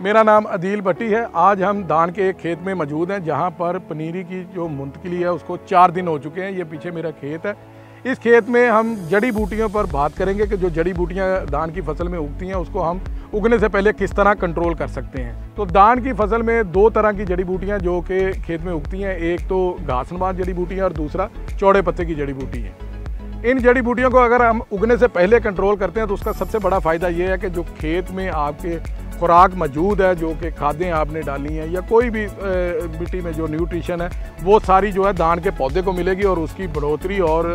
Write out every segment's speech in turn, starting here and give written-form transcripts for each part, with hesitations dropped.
मेरा नाम अदील भट्टी है। आज हम धान के एक खेत में मौजूद हैं जहां पर पनीरी की जो मुंतकिली है उसको 4 दिन हो चुके हैं। ये पीछे मेरा खेत है। इस खेत में हम जड़ी बूटियों पर बात करेंगे कि जो जड़ी बूटियां धान की फसल में उगती हैं उसको हम उगने से पहले किस तरह कंट्रोल कर सकते हैं। तो धान की फसल में 2 तरह की जड़ी बूटियाँ जो कि खेत में उगती हैं, एक तो घासनबाज जड़ी बूटी है और दूसरा चौड़े पत्ते की जड़ी बूटी है। इन जड़ी बूटियों को अगर हम उगने से पहले कंट्रोल करते हैं तो उसका सबसे बड़ा फ़ायदा ये है कि जो खेत में आपके खुराक मौजूद है, जो कि खादें आपने डाली हैं या कोई भी मिट्टी में जो न्यूट्रिशन है वो सारी जो है धान के पौधे को मिलेगी और उसकी बढ़ोतरी और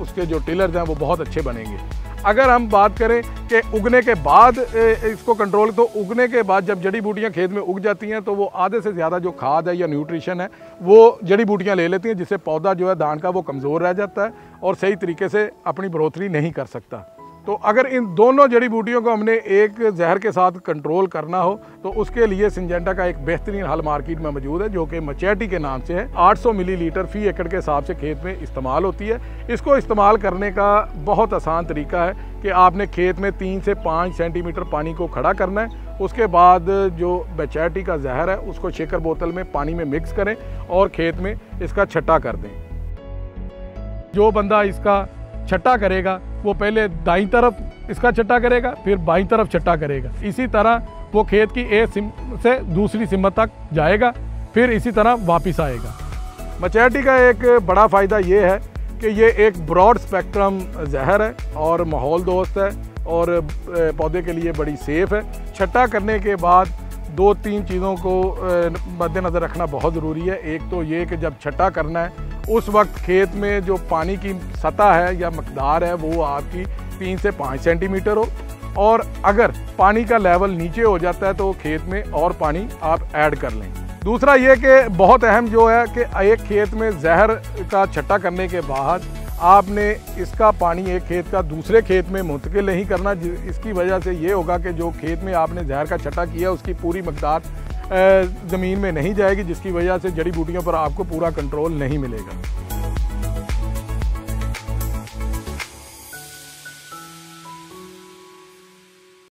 उसके जो टिलर्स हैं वो बहुत अच्छे बनेंगे। अगर हम बात करें कि उगने के बाद इसको कंट्रोल, तो उगने के बाद जब जड़ी बूटियां खेत में उग जाती हैं तो वो आधे से ज़्यादा जो खाद है या न्यूट्रिशन है वो जड़ी बूटियां ले लेती हैं, जिससे पौधा जो है धान का वो कमज़ोर रह जाता है और सही तरीके से अपनी बढ़ोतरी नहीं कर सकता। तो अगर इन दोनों जड़ी बूटियों को हमने एक जहर के साथ कंट्रोल करना हो तो उसके लिए सिंजेंटा का एक बेहतरीन हल मार्केट में मौजूद है जो कि मैचेरिटी के नाम से है। 800 मिलीलीटर फी एकड़ के हिसाब से खेत में इस्तेमाल होती है। इसको इस्तेमाल करने का बहुत आसान तरीका है कि आपने खेत में 3 से 5 सेंटीमीटर पानी को खड़ा करना है। उसके बाद जो मैचेरिटी का जहर है उसको शेकर बोतल में पानी में मिक्स करें और खेत में इसका छट्टा कर दें। जो बंदा इसका छट्टा करेगा वो पहले दाईं तरफ इसका छट्टा करेगा, फिर बाईं तरफ छट्टा करेगा। इसी तरह वो खेत की एक सिम से दूसरी सिमत तक जाएगा, फिर इसी तरह वापस आएगा। मैचेरिटी का एक बड़ा फ़ायदा ये है कि ये एक ब्रॉड स्पेक्ट्रम जहर है और माहौल दोस्त है और पौधे के लिए बड़ी सेफ़ है। छट्टा करने के बाद 2-3 चीज़ों को मद्देनज़र रखना बहुत ज़रूरी है। एक तो ये कि जब छट्टा करना है उस वक्त खेत में जो पानी की सतह है या मकदार है वो आपकी 3 से 5 सेंटीमीटर हो, और अगर पानी का लेवल नीचे हो जाता है तो खेत में और पानी आप ऐड कर लें। दूसरा ये कि बहुत अहम जो है कि एक खेत में जहर का छट्टा करने के बाद आपने इसका पानी एक खेत का दूसरे खेत में मुंतकिल नहीं करना। इसकी वजह से ये होगा कि जो खेत में आपने जहर का छट्टा किया उसकी पूरी मकदार ज़मीन में नहीं जाएगी, जिसकी वजह से जड़ी बूटियों पर आपको पूरा कंट्रोल नहीं मिलेगा।